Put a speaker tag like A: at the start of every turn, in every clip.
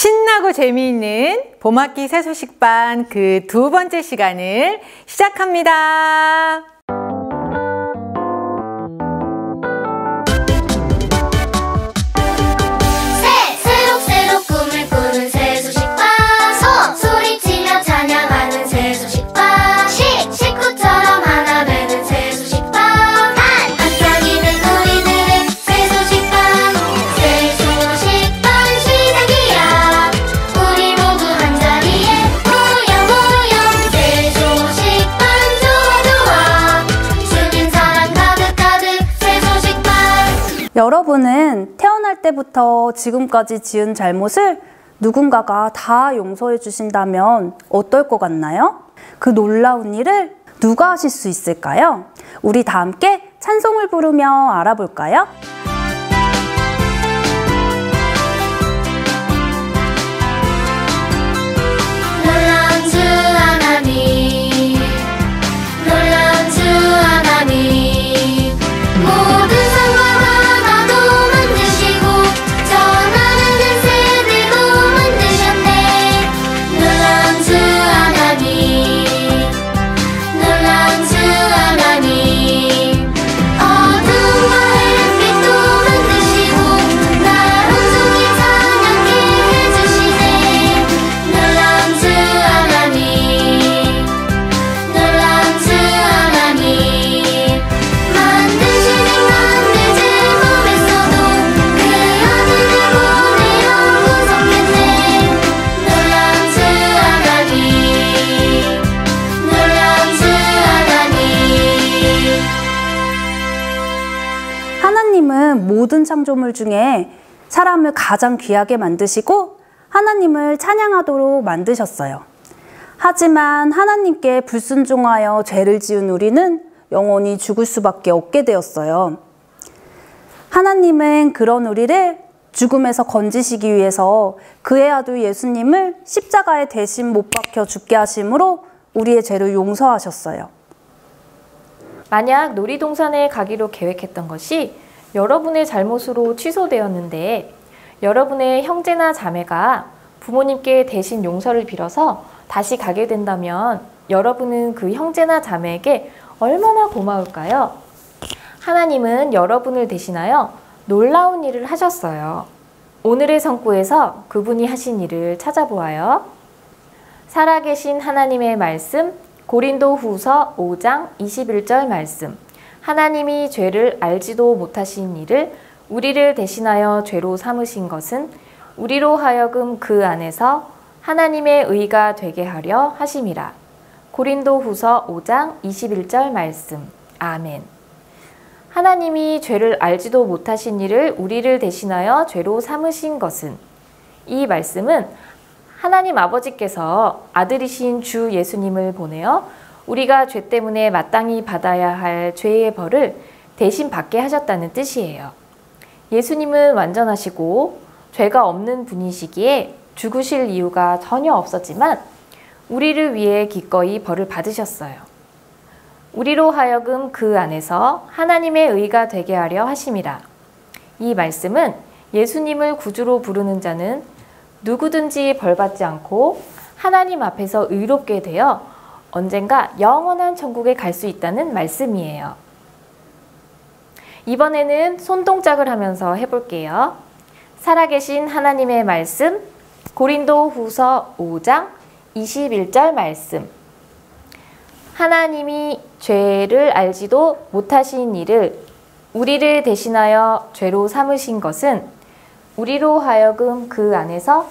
A: 신나고 재미있는 봄학기 새소식반 그 두 번째 시간을 시작합니다.
B: 새록새록 꿈을 꾸는 새소식반. 소리치며 찬양하는 새소식반. 식구처럼 하나 되는 새소식반. 반짝이는 우리들의 새소식반. 새소식반 시작이야. 우리 모두 한자리에 모여 새소식반 좋아 주님 사랑 가득 새소식반.
C: 여러분은 태어날 때부터 지금까지 지은 잘못을 누군가가 다 용서해 주신다면 어떨 것 같나요? 그 놀라운 일을 누가 하실 수 있을까요? 우리 다 함께 찬송을 부르며 알아볼까요?
B: 놀라운 주 하나님, 놀라운 주 하나님, 모든 산과 바다도 만드시고 저 하늘의 새들도 만드셨네. 놀라운 주 하나님, 놀라운 주 하나님, 어둠과 햇빛도 만드시고 날 온종일 찬양케 해주시네. 놀라운 주 하나님, 놀라운 주 하나님, 만드신 인간들 제법에서도 그 아들을 보내어 구속했네. 놀라운 주 하나님, 놀라운 주 하나님.
C: 하나님은 모든 창조물 중에 사람을 가장 귀하게 만드시고 하나님을 찬양하도록 만드셨어요. 하지만 하나님께 불순종하여 죄를 지은 우리는 영원히 죽을 수밖에 없게 되었어요. 하나님은 그런 우리를 죽음에서 건지시기 위해서 그의 아들 예수님을 십자가에 대신 못 박혀 죽게 하심으로 우리의 죄를 용서하셨어요.
D: 만약 놀이동산에 가기로 계획했던 것이 여러분의 잘못으로 취소되었는데 여러분의 형제나 자매가 부모님께 대신 용서를 빌어서 다시 가게 된다면 여러분은 그 형제나 자매에게 얼마나 고마울까요? 하나님은 여러분을 대신하여 놀라운 일을 하셨어요. 오늘의 성구에서 그분이 하신 일을 찾아보아요. 살아계신 하나님의 말씀, 고린도후서 5장 21절 말씀. 하나님이 죄를 알지도 못하신 이를 우리를 대신하여 죄로 삼으신 것은 우리로 하여금 그 안에서 하나님의 의가 되게 하려 하심이라. 고린도후서 5장 21절 말씀. 아멘. 하나님이 죄를 알지도 못하신 이를 우리를 대신하여 죄로 삼으신 것은, 이 말씀은 하나님 아버지께서 아들이신 주 예수님을 보내어 우리가 죄 때문에 마땅히 받아야 할 죄의 벌을 대신 받게 하셨다는 뜻이에요. 예수님은 완전하시고 죄가 없는 분이시기에 죽으실 이유가 전혀 없었지만 우리를 위해 기꺼이 벌을 받으셨어요. 우리로 하여금 그 안에서 하나님의 의가 되게 하려 하심이라. 이 말씀은 예수님을 구주로 부르는 자는 누구든지 벌받지 않고 하나님 앞에서 의롭게 되어 언젠가 영원한 천국에 갈 수 있다는 말씀이에요. 이번에는 손동작을 하면서 해볼게요. 살아계신 하나님의 말씀, 고린도후서 5장 21절 말씀. 하나님이 죄를 알지도 못하신 이를 우리를 대신하여 죄로 삼으신 것은 우리로 하여금 그 안에서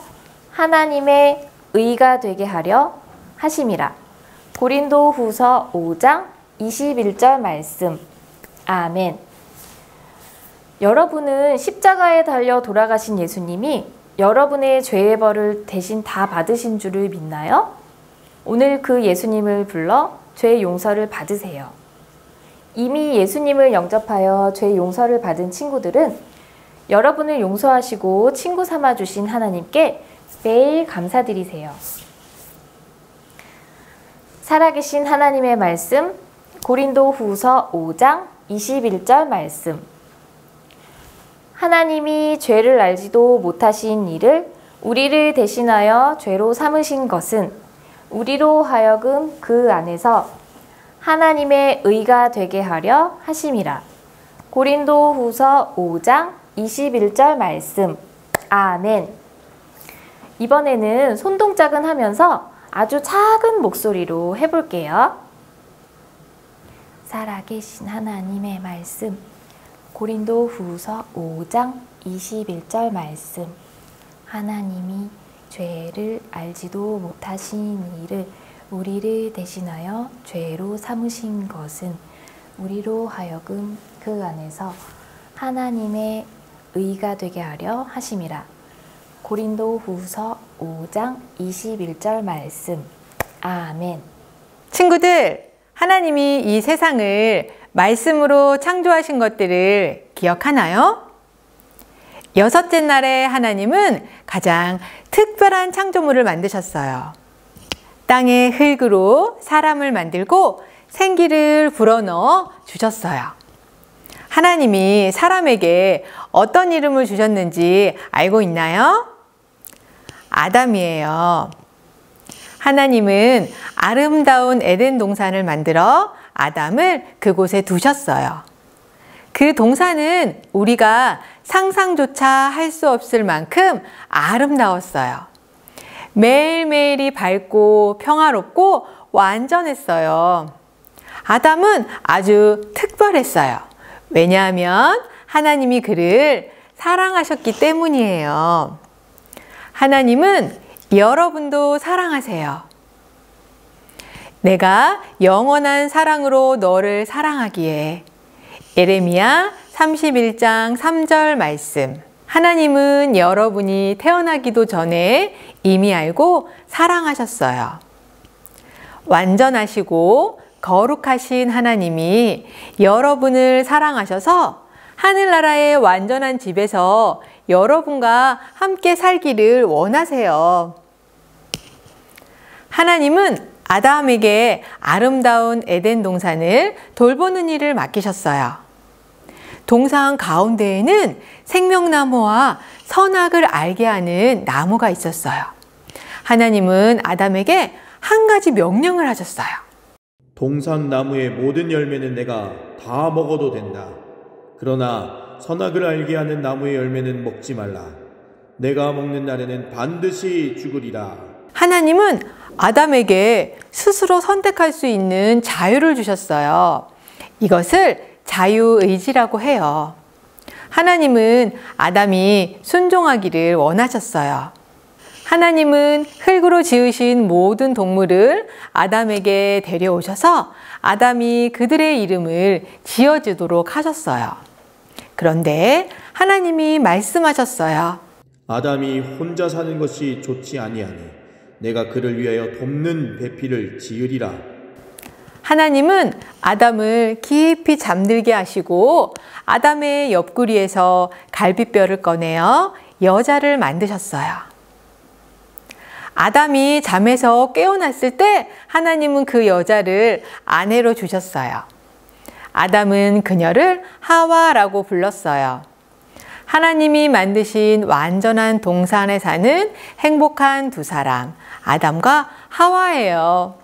D: 하나님의 의가 되게 하려 하심이라. 고린도후서 5장 21절 말씀. 아멘. 여러분은 십자가에 달려 돌아가신 예수님이 여러분의 죄의 벌을 대신 다 받으신 줄을 믿나요? 오늘 그 예수님을 불러 죄 용서를 받으세요. 이미 예수님을 영접하여 죄 용서를 받은 친구들은 여러분을 용서하시고 친구 삼아 주신 하나님께 매일 감사드리세요. 살아계신 하나님의 말씀, 고린도후서 5장 21절 말씀. 하나님이 죄를 알지도 못하신 이를 우리를 대신하여 죄로 삼으신 것은 우리로 하여금 그 안에서 하나님의 의가 되게 하려 하심이라. 고린도후서 5장 21절 말씀. 아멘. 이번에는 손동작은 하면서 아주 작은 목소리로 해볼게요. 살아계신 하나님의 말씀. 고린도후서 5장 21절 말씀. 하나님이 죄를 알지도 못하신 이를 우리를 대신하여 죄로 삼으신 것은 우리로 하여금 그 안에서 하나님의 의가 되게 하려 하심이라. 고린도후서 5장 21절 말씀. 아멘.
A: 친구들, 하나님이 이 세상을 말씀으로 창조하신 것들을 기억하나요? 여섯째 날에 하나님은 가장 특별한 창조물을 만드셨어요. 땅의 흙으로 사람을 만들고 생기를 불어넣어 주셨어요. 하나님이 사람에게 어떤 이름을 주셨는지 알고 있나요? 아담이에요. 하나님은 아름다운 에덴 동산을 만들어 아담을 그곳에 두셨어요. 그 동산은 우리가 상상조차 할 수 없을 만큼 아름다웠어요. 매일매일이 밝고 평화롭고 완전했어요. 아담은 아주 특별했어요. 왜냐하면 하나님이 그를 사랑하셨기 때문이에요. 하나님은 여러분도 사랑하세요. 내가 영원한 사랑으로 너를 사랑하기에. 예레미야 31장 3절 말씀. 하나님은 여러분이 태어나기도 전에 이미 알고 사랑하셨어요. 완전하시고 거룩하신 하나님이 여러분을 사랑하셔서 하늘나라의 완전한 집에서 여러분과 함께 살기를 원하세요. 하나님은 아담에게 아름다운 에덴 동산을 돌보는 일을 맡기셨어요. 동산 가운데에는 생명나무와 선악을 알게 하는 나무가 있었어요. 하나님은 아담에게 한 가지 명령을 하셨어요.
E: 동산 나무의 모든 열매는 내가 다 먹어도 된다. 그러나 선악을 알게 하는 나무의 열매는 먹지 말라. 내가 먹는 날에는 반드시 죽으리라.
A: 하나님은 아담에게 스스로 선택할 수 있는 자유를 주셨어요. 이것을 자유의지라고 해요. 하나님은 아담이 순종하기를 원하셨어요. 하나님은 흙으로 지으신 모든 동물을 아담에게 데려오셔서 아담이 그들의 이름을 지어주도록 하셨어요. 그런데 하나님이 말씀하셨어요.
E: 아담이 혼자 사는 것이 좋지 아니하니 내가 그를 위하여 돕는 배필을 지으리라.
A: 하나님은 아담을 깊이 잠들게 하시고 아담의 옆구리에서 갈비뼈를 꺼내어 여자를 만드셨어요. 아담이 잠에서 깨어났을 때 하나님은 그 여자를 아내로 주셨어요. 아담은 그녀를 하와라고 불렀어요. 하나님이 만드신 완전한 동산에 사는 행복한 두 사람, 아담과 하와예요.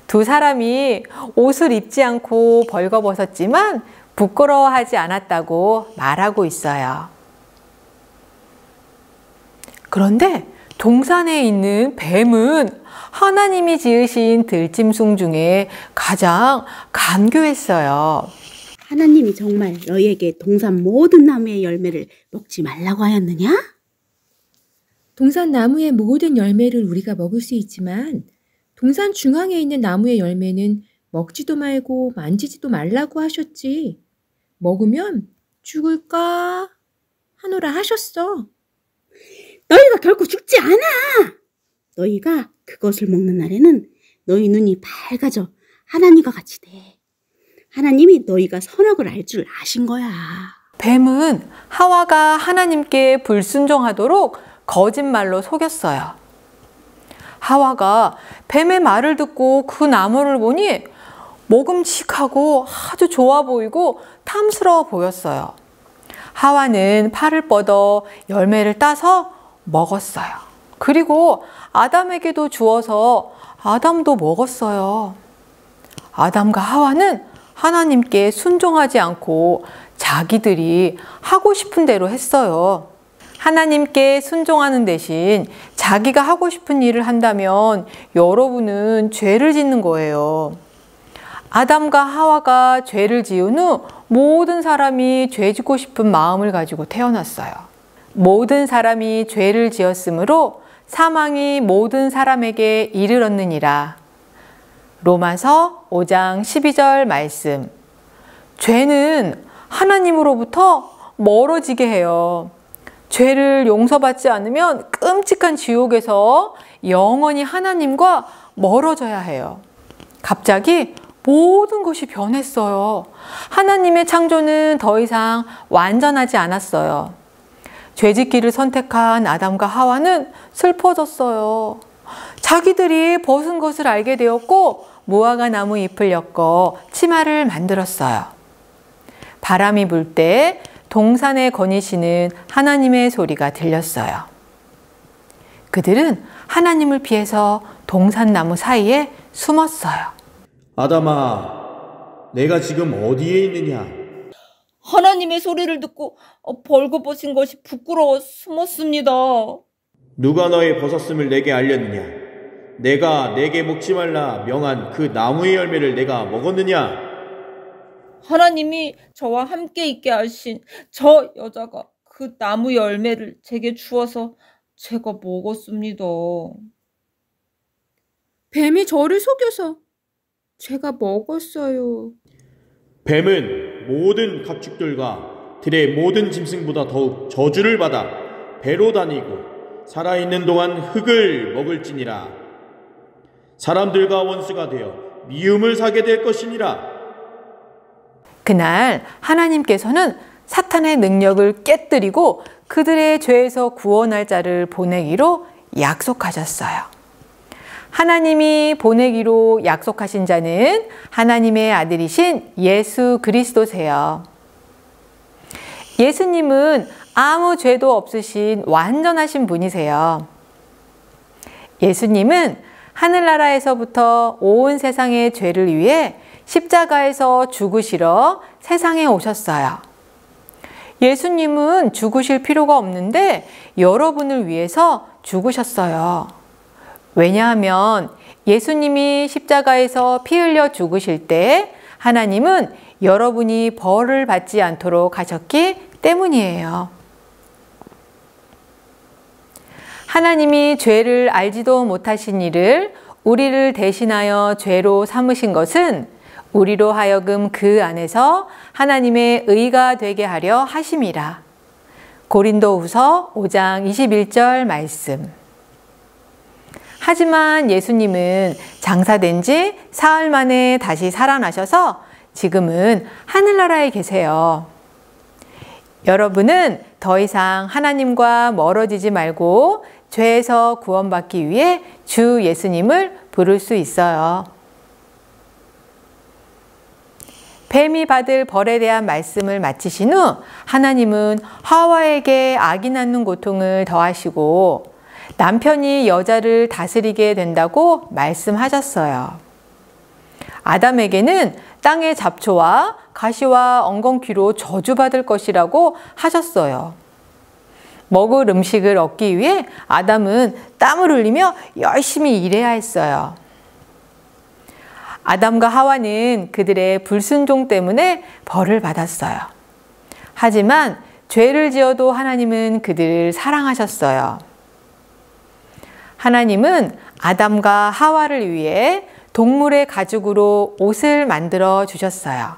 A: 두 사람이 옷을 입지 않고 벌거벗었지만 부끄러워하지 않았다고 말하고 있어요. 그런데 동산에 있는 뱀은 하나님이 지으신 들짐승 중에 가장 간교했어요.
F: 하나님이 정말 너희에게 동산 모든 나무의 열매를 먹지 말라고 하였느냐?
G: 동산 나무의 모든 열매를 우리가 먹을 수 있지만 동산 중앙에 있는 나무의 열매는 먹지도 말고 만지지도 말라고 하셨지. 먹으면 죽을까 하노라 하셨어.
F: 너희가 결코 죽지 않아. 너희가 그것을 먹는 날에는 너희 눈이 밝아져 하나님과 같이 돼. 하나님이 너희가 선악을 알 줄 아신 거야.
A: 뱀은 하와가 하나님께 불순종하도록 거짓말로 속였어요. 하와가 뱀의 말을 듣고 그 나무를 보니 먹음직하고 아주 좋아 보이고 탐스러워 보였어요. 하와는 팔을 뻗어 열매를 따서 먹었어요. 그리고 아담에게도 주어서 아담도 먹었어요. 아담과 하와는 하나님께 순종하지 않고 자기들이 하고 싶은 대로 했어요. 하나님께 순종하는 대신 자기가 하고 싶은 일을 한다면 여러분은 죄를 짓는 거예요. 아담과 하와가 죄를 지은 후 모든 사람이 죄 짓고 싶은 마음을 가지고 태어났어요. 모든 사람이 죄를 지었으므로 사망이 모든 사람에게 이르렀느니라. 로마서 5장 12절 말씀. 죄는 하나님으로부터 멀어지게 해요. 죄를 용서받지 않으면 끔찍한 지옥에서 영원히 하나님과 멀어져야 해요. 갑자기 모든 것이 변했어요. 하나님의 창조는 더 이상 완전하지 않았어요. 죄짓기를 선택한 아담과 하와는 슬퍼졌어요. 자기들이 벗은 것을 알게 되었고 무화과 나무 잎을 엮어 치마를 만들었어요. 바람이 불 때 동산에 거니시는 하나님의 소리가 들렸어요. 그들은 하나님을 피해서 동산나무 사이에 숨었어요.
E: 아담아, 내가 지금 어디에 있느냐?
H: 하나님의 소리를 듣고 벌거벗은 것이 부끄러워 숨었습니다.
E: 누가 너의 벗었음을 내게 알렸느냐? 내가 내게 먹지 말라 명한 그 나무의 열매를 내가 먹었느냐?
H: 하나님이 저와 함께 있게 하신 저 여자가 그 나무 열매를 제게 주어서 제가 먹었습니다.
G: 뱀이 저를 속여서 제가 먹었어요.
E: 뱀은 모든 가축들과 들의 모든 짐승보다 더욱 저주를 받아 배로 다니고 살아있는 동안 흙을 먹을지니라. 사람들과 원수가 되어 미움을 사게 될 것이니라.
A: 그날 하나님께서는 사탄의 능력을 깨뜨리고 그들의 죄에서 구원할 자를 보내기로 약속하셨어요. 하나님이 보내기로 약속하신 자는 하나님의 아들이신 예수 그리스도세요. 예수님은 아무 죄도 없으신 완전하신 분이세요. 예수님은 하늘나라에서부터 온 세상의 죄를 위해 십자가에서 죽으시러 세상에 오셨어요. 예수님은 죽으실 필요가 없는데 여러분을 위해서 죽으셨어요. 왜냐하면 예수님이 십자가에서 피 흘려 죽으실 때 하나님은 여러분이 벌을 받지 않도록 하셨기 때문이에요. 하나님이 죄를 알지도 못하신 이를 우리를 대신하여 죄로 삼으신 것은 우리로 하여금 그 안에서 하나님의 의가 되게 하려 하심이라. 고린도후서 5장 21절 말씀. 하지만 예수님은 장사된 지 사흘 만에 다시 살아나셔서 지금은 하늘나라에 계세요. 여러분은 더 이상 하나님과 멀어지지 말고 죄에서 구원받기 위해 주 예수님을 부를 수 있어요. 뱀이 받을 벌에 대한 말씀을 마치신 후 하나님은 하와에게 아기 낳는 고통을 더하시고 남편이 여자를 다스리게 된다고 말씀하셨어요. 아담에게는 땅의 잡초와 가시와 엉겅퀴로 저주받을 것이라고 하셨어요. 먹을 음식을 얻기 위해 아담은 땀을 흘리며 열심히 일해야 했어요. 아담과 하와는 그들의 불순종 때문에 벌을 받았어요. 하지만 죄를 지어도 하나님은 그들을 사랑하셨어요. 하나님은 아담과 하와를 위해 동물의 가죽으로 옷을 만들어 주셨어요.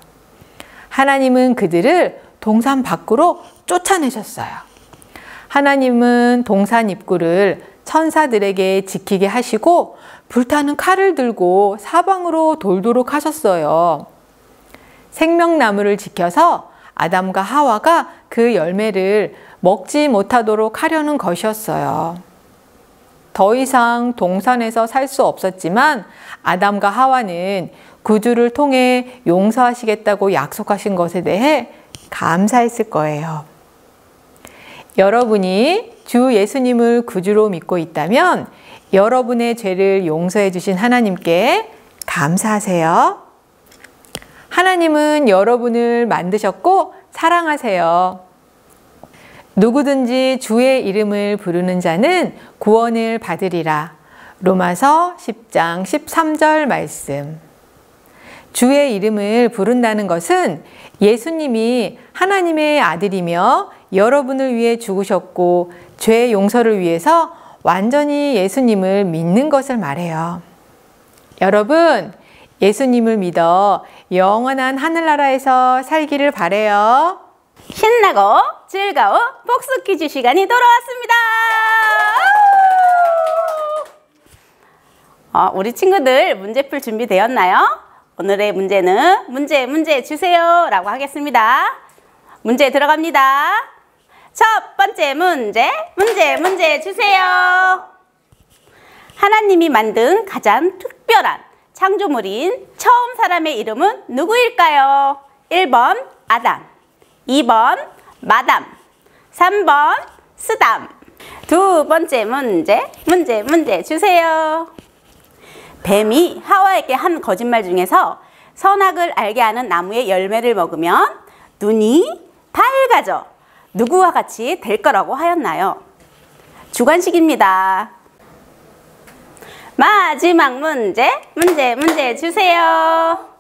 A: 하나님은 그들을 동산 밖으로 쫓아내셨어요. 하나님은 동산 입구를 천사들에게 지키게 하시고 불타는 칼을 들고 사방으로 돌도록 하셨어요. 생명나무를 지켜서 아담과 하와가 그 열매를 먹지 못하도록 하려는 것이었어요. 더 이상 동산에서 살 수 없었지만 아담과 하와는 구주를 통해 용서하시겠다고 약속하신 것에 대해 감사했을 거예요. 여러분이 주 예수님을 구주로 믿고 있다면 여러분의 죄를 용서해 주신 하나님께 감사하세요. 하나님은 여러분을 만드셨고 사랑하세요. 누구든지 주의 이름을 부르는 자는 구원을 받으리라. 로마서 10장 13절 말씀. 주의 이름을 부른다는 것은 예수님이 하나님의 아들이며 여러분을 위해 죽으셨고 죄 용서를 위해서 완전히 예수님을 믿는 것을 말해요. 여러분, 예수님을 믿어 영원한 하늘나라에서 살기를 바래요.
F: 신나고 즐거운 복수 퀴즈 시간이 돌아왔습니다. 우리 친구들 문제풀 준비되었나요? 오늘의 문제는 문제 주세요 라고 하겠습니다. 문제 들어갑니다. 첫 번째 문제 주세요. 하나님이 만든 가장 특별한 창조물인 처음 사람의 이름은 누구일까요? 1번 아담, 2번 마담, 3번 스담. 두 번째 문제 주세요. 뱀이 하와에게 한 거짓말 중에서 선악을 알게 하는 나무의 열매를 먹으면 눈이 밝아져 누구와 같이 될 거라고 하였나요? 주관식입니다. 마지막 문제 주세요.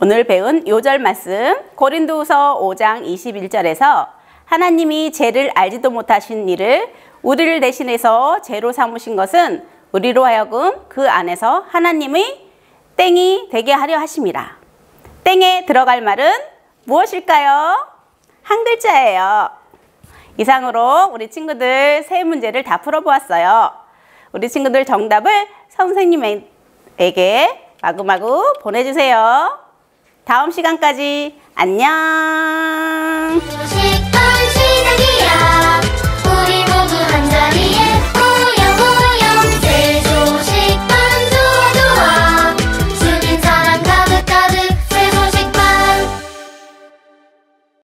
F: 오늘 배운 요절 말씀 고린도후서 5장 21절에서 하나님이 죄를 알지도 못하신 이를 우리를 대신해서 죄로 삼으신 것은 우리로 하여금 그 안에서 하나님의 땡이 되게 하려 하심이라. 땡에 들어갈 말은 무엇일까요? 한 글자예요. 이상으로 우리 친구들 세 문제를 다 풀어보았어요. 우리 친구들 정답을 선생님에게 마구마구 보내주세요. 다음 시간까지 안녕.